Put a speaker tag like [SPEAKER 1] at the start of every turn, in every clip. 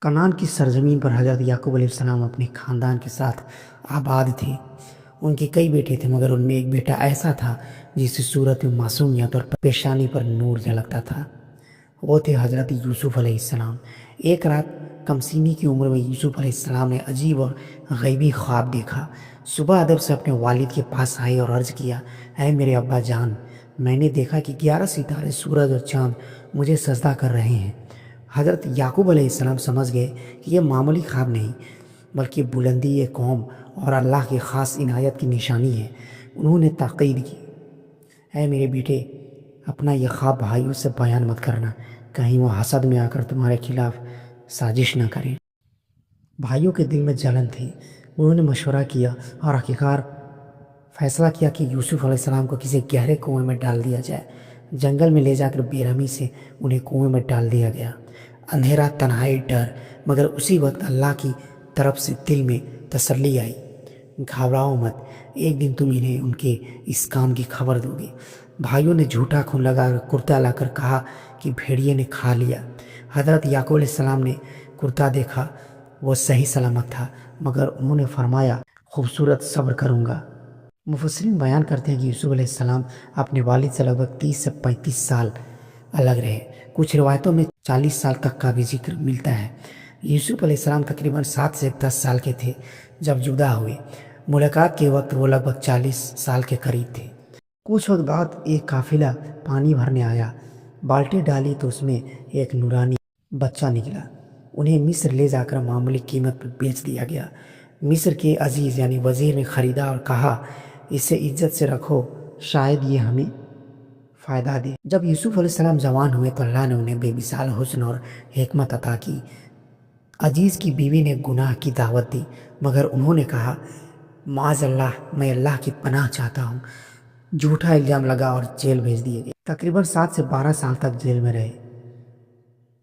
[SPEAKER 1] کنعان کی سرزمین پر حضرت یعقوب علیہ السلام اپنے خاندان کے ساتھ آباد تھے۔ ان کے کئی بیٹے تھے مگر ان میں ایک بیٹا ایسا تھا جس کی صورت میں معصومیت اور پیشانی پر نور جھلکتا تھا۔ وہ تھے حضرت یوسف علیہ السلام۔ ایک رات کم سینی کی عمر میں یوسف علیہ السلام نے عجیب اور غیبی خواب دیکھا۔ صبح ادب سے اپنے والد کے پاس آئے اور عرض کیا، اے میرے ابا جان، میں نے دیکھا کہ 11 ستارے، سورج اور چاند مجھے سجدہ کر رہے ہیں۔ حضرت یعقوب علیہ السلام سمجھ گئے کہ یہ معمولی خواب نہیں بلکہ بلندی قوم اور اللہ کی خاص عنایت کی نشانی ہے۔ انہوں نے تاکید کی، اے میرے بیٹے، اپنا یہ خواب بھائیوں سے بیان مت کرنا، کہیں وہ حسد میں آ کر تمہارے خلاف سازش نہ کریں۔ بھائیوں کے دل میں جلن تھی۔ انہوں نے مشورہ کیا اور آخرکار فیصلہ کیا کہ یوسف علیہ السلام کو کسی گہرے کنویں میں ڈال دیا جائے۔ جنگل میں لے جا کر بے رحمی سے انہیں کنویں میں ڈال دیا گیا۔ اندھیرا، تنہائی، ڈر، مگر اسی وقت اللہ کی طرف سے دل میں تسلی آئی، گھبراؤ مت، ایک دن تم انہیں ان کے اس کام کی خبر دو گے۔ بھائیوں نے جھوٹا خون لگا کر کرتا لا کر کہا کہ بھیڑیے نے کھا لیا۔ حضرت یعقوب علیہ السلام نے کرتا دیکھا، وہ صحیح سلامت تھا، مگر انہوں نے فرمایا، خوبصورت، صبر کروں گا۔ مفسرین بیان کرتے ہیں کہ یوسف علیہ السلام اپنے والد سے لگ بھگ 30 سے 35 سال الگ رہے۔ کچھ روایتوں میں 40 سال تک کا بھی ذکر ملتا ہے۔ یوسف علیہ السلام تقریباً 7 سے 10 سال کے تھے جب جدا ہوئے۔ ملاقات کے وقت وہ لگ بھگ 40 سال کے قریب تھے۔ کچھ وقت بعد ایک قافلہ پانی بھرنے آیا۔ بالٹی ڈالی تو اس میں ایک نورانی بچہ نکلا۔ انہیں مصر لے جا کر معمولی قیمت پر بیچ دیا گیا۔ مصر کے عزیز یعنی وزیر نے خریدا اور کہا، اسے عزت سے رکھو، شاید یہ ہمیں فائدہ دے۔ جب یوسف علیہ السلام جوان ہوئے تو اللہ نے انہیں بے مثال حسن اور حکمت عطا کی۔ عزیز کی بیوی نے گناہ کی دعوت دی مگر انہوں نے کہا، معاذ اللہ، میں اللہ کی پناہ چاہتا ہوں۔ جھوٹا الزام لگا اور جیل بھیج دیے گئے۔ تقریباً 7 سے 12 سال تک جیل میں رہے۔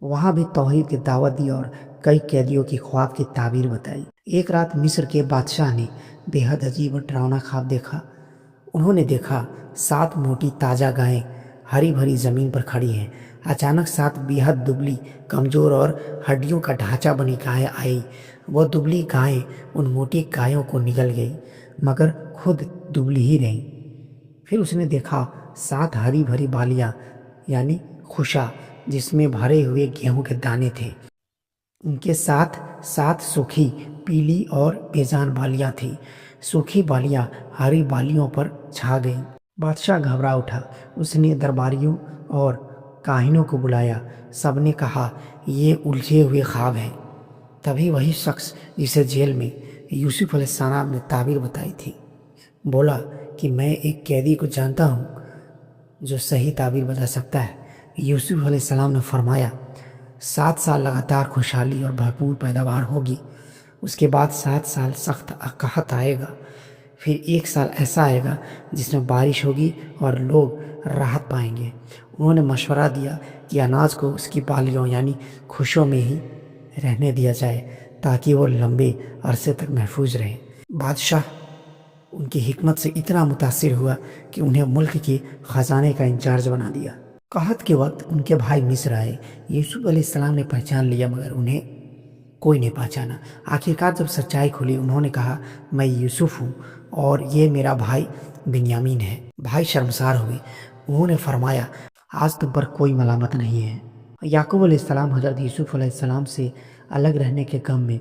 [SPEAKER 1] وہاں بھی توحید کی دعوت دی اور کئی قیدیوں کی خواب کی تعبیر بتائی۔ ایک رات مصر کے بادشاہ نے بے حد عجیب اور ڈراؤنا خواب دیکھا۔ انہوں نے دیکھا 7 موٹی تازہ گائیں ہری بھری زمین پر کھڑی ہیں۔ اچانک 7 بے حد دبلی، کمزور اور ہڈیوں کا ڈھانچہ بنی گائیں آئی۔ وہ دبلی گائیں ان موٹی گایوں کو نگل گئی مگر خود دبلی ہی رہیں۔ پھر اس نے دیکھا 7 ہری بھری بالیاں یعنی خوشا جس میں بھرے ہوئے گیہوں کے دانے تھے۔ ان کے ساتھ 7 سوکھی، پیلی اور بے جان بالیاں تھیں۔ سوکھی بالیاں ہری بالیوں پر چھا گئیں۔ بادشاہ گھبرا اٹھا۔ اس نے درباریوں اور کاہنوں کو بلایا۔ سب نے کہا، یہ الجھے ہوئے خواب ہیں۔ تبھی وہی شخص جسے جیل میں یوسف علیہ السلام نے تعبیر بتائی تھی بولا کہ میں ایک قیدی کو جانتا ہوں جو صحیح تعبیر بتا سکتا ہے۔ یوسف علیہ السلام نے فرمایا، 7 سال لگاتار خوشحالی اور بھرپور پیداوار ہوگی۔ اس کے بعد 7 سال سخت قحط آئے گا۔ پھر 1 سال ایسا آئے گا جس میں بارش ہوگی اور لوگ راحت پائیں گے۔ انہوں نے مشورہ دیا کہ اناج کو اس کی بالیوں یعنی خوشوں میں ہی رہنے دیا جائے تاکہ وہ لمبے عرصے تک محفوظ رہے۔ بادشاہ ان کی حکمت سے اتنا متاثر ہوا کہ انہیں ملک کے خزانے کا انچارج بنا دیا۔ قحط کے وقت ان کے بھائی مصر آئے۔ یوسف علیہ السلام نے پہچان لیا مگر انہیں کوئی نہیں پہچانا۔ آخرکار جب سچائی کھلی انہوں نے کہا، میں یوسف ہوں اور یہ میرا بھائی بنیامین ہے۔ بھائی شرمسار ہوئے۔ انہوں نے فرمایا، آج تم پر کوئی ملامت نہیں ہے۔ یعقوب علیہ السلام حضرت یوسف علیہ السلام سے الگ رہنے کے غم میں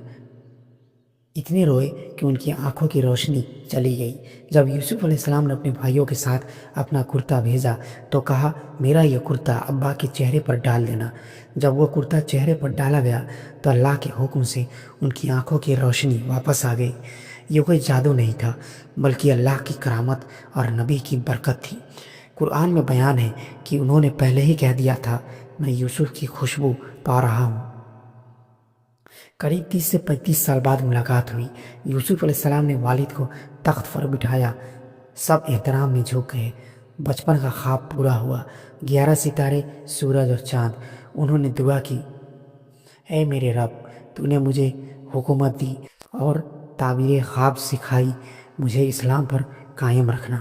[SPEAKER 1] اتنے روئے کہ ان کی آنکھوں کی روشنی چلی گئی۔ جب یوسف علیہ السلام نے اپنے بھائیوں کے ساتھ اپنا کرتا بھیجا تو کہا، میرا یہ کرتا ابا کے چہرے پر ڈال دینا۔ جب وہ کرتا چہرے پر ڈالا گیا تو اللہ کے حکم سے ان کی آنکھوں کی روشنی واپس آ گئی۔ یہ کوئی جادو نہیں تھا بلکہ اللہ کی کرامت اور نبی کی برکت تھی۔ قرآن میں بیان ہے کہ انہوں نے پہلے ہی کہہ دیا تھا، میں یوسف کی خوشبو پا رہا ہوں۔ قریب 30 سے 35 سال بعد ملاقات ہوئی۔ یوسف علیہ السلام نے والد کو تخت پر بٹھایا۔ سب احترام میں جھک گئے۔ بچپن کا خواب پورا ہوا۔ 11 ستارے، سورج اور چاند۔ انہوں نے دعا کی، اے میرے رب، تو نے مجھے حکومت دی اور تعبیر خواب سکھائی، مجھے اسلام پر قائم رکھنا۔